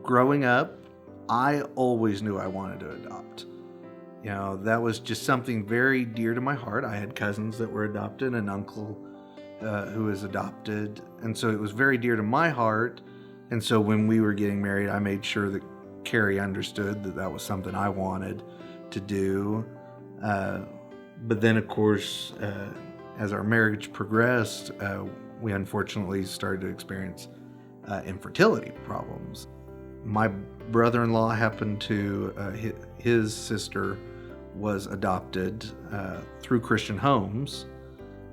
growing up, I always knew I wanted to adopt. That was just something very dear to my heart. I had cousins that were adopted, an uncle who was adopted. And so it was very dear to my heart. And so when we were getting married, I made sure that Carrie understood that that was something I wanted to do. But then, of course, as our marriage progressed, we unfortunately started to experience infertility problems. My brother-in-law happened to, his sister was adopted through Christian Homes,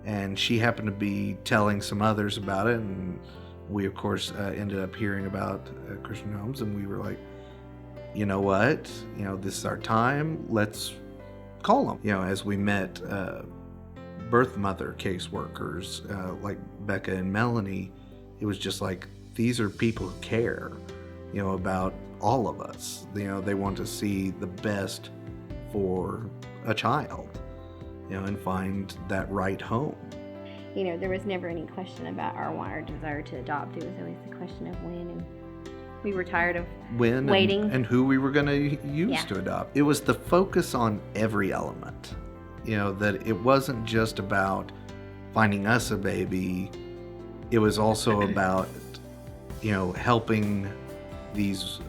and she happened to be telling some others about it, and we, of course, ended up hearing about Christian Homes, and we were like, you know what? This is our time. Let's call them. As we met birth mother caseworkers like Becca and Melanie, it was just like, these are people who care, about all of us. They want to see the best for a child, and find that right home. There was never any question about our want or desire to adopt. It was always the question of when, and we were tired of waiting. And who we were going to use to adopt. It was the focus on every element, that it wasn't just about finding us a baby. It was also about, helping these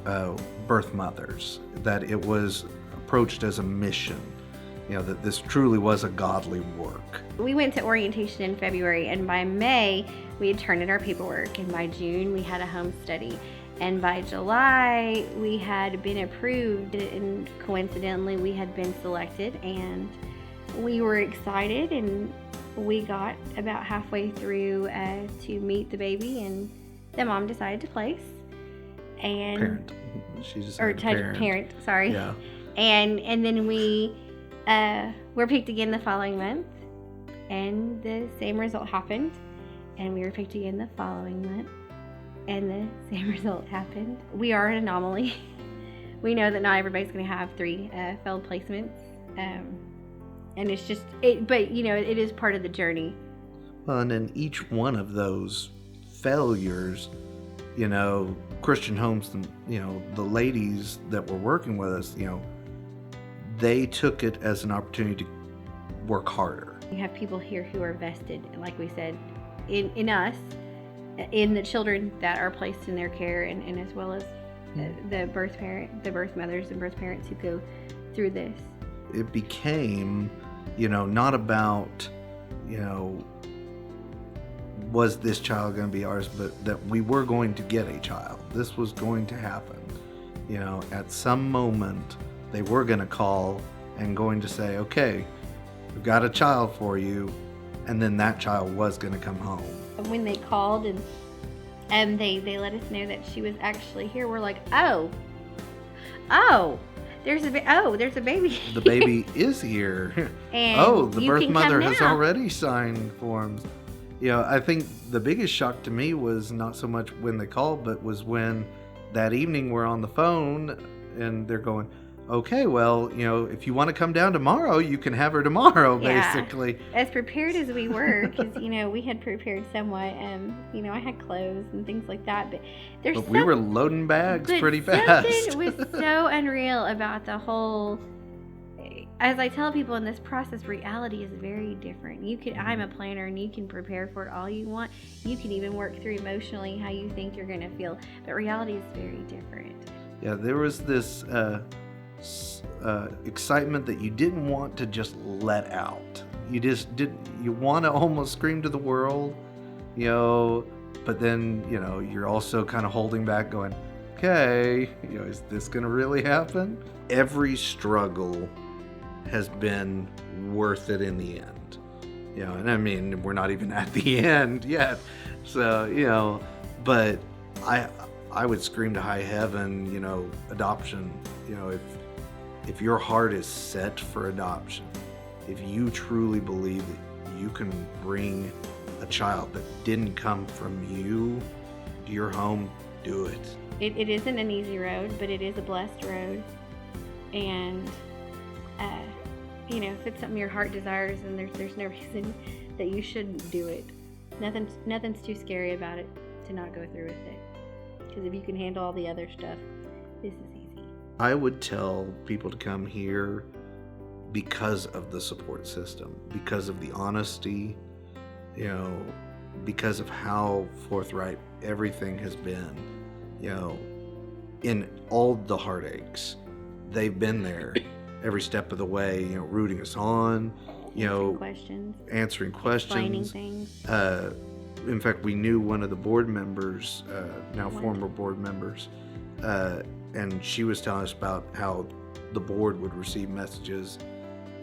birth mothers, that it was approached as a mission, that this truly was a godly work. We went to orientation in February, and by May, we had turned in our paperwork, and by June, we had a home study. And by July, we had been approved, and coincidentally, we had been selected, and we were excited, and we got about halfway through to meet the baby, and the mom decided to place. And parent. She decided parent, sorry. Yeah. And then we were picked again the following month, and the same result happened, and we were picked again the following month, and the same result happened. We are an anomaly. We know that not everybody's going to have 3 failed placements, and it's just but it is part of the journey. Well, and in each one of those failures, Christian Homes, the ladies that were working with us, they took it as an opportunity to work harder. We have people here who are vested, like we said, in us, in the children that are placed in their care, and as well as the birth mothers and birth parents who go through this. It became, not about, was this child going to be ours, but that we were going to get a child. This was going to happen. At some moment, they were going to call and going to say, okay, we've got a child for you, and then that child was going to come home. When they called and they let us know that she was actually here, we're like, oh, there's a baby. The baby is here. And the birth mother has already signed forms. I think the biggest shock to me was not so much when they called, but was when that evening we're on the phone and they're going, okay, well, if you want to come down tomorrow, you can have her tomorrow, basically. As prepared as we were, because, we had prepared somewhat, I had clothes and things like that, but we were loading bags pretty fast. Something was so unreal about the whole, as I tell people in this process, reality is very different. I'm a planner, and you can prepare for it all you want. You can even work through emotionally how you think you're going to feel, but reality is very different. Yeah, there was this excitement that you didn't want to just let out. You want to almost scream to the world, but then, you're also kind of holding back going, okay, is this going to really happen? Every struggle has been worth it in the end, and I mean, we're not even at the end yet. So, but I would scream to high heaven, adoption, if your heart is set for adoption, if you truly believe that you can bring a child that didn't come from you to your home, do it. It isn't an easy road, but it is a blessed road. And, if it's something your heart desires, then there's no reason that you shouldn't do it. Nothing's too scary about it to not go through with it. Because if you can handle all the other stuff, this is easy. I would tell people to come here because of the support system, because of the honesty, because of how forthright everything has been, in all the heartaches. They've been there every step of the way, rooting us on, answering questions. Explaining things. In fact, we knew one of the board members, now former board members, and she was telling us about how the board would receive messages,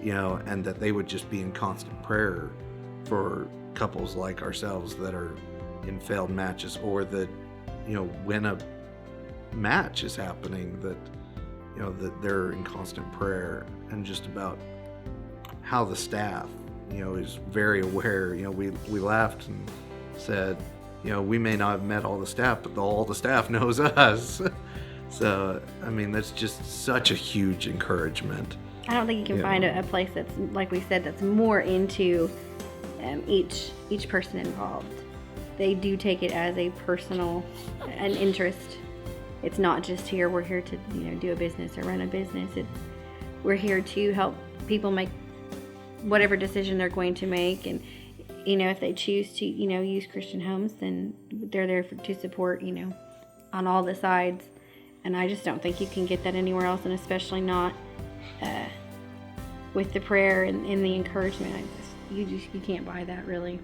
and that they would just be in constant prayer for couples like ourselves that are in failed matches, or that, when a match is happening, that, that they're in constant prayer, and just about how the staff, is very aware. We laughed and said, we may not have met all the staff, but all the staff knows us. So, I mean, that's just such a huge encouragement. I don't think you can find a place that's, like we said, that's more into each person involved. They do take it as a personal an interest. It's not just here, we're here to do a business or run a business. We're here to help people make whatever decision they're going to make, and if they choose to use Christian Homes, then they're there to support on all the sides. And I just don't think you can get that anywhere else, and especially not with the prayer and the encouragement. You can't buy that, really.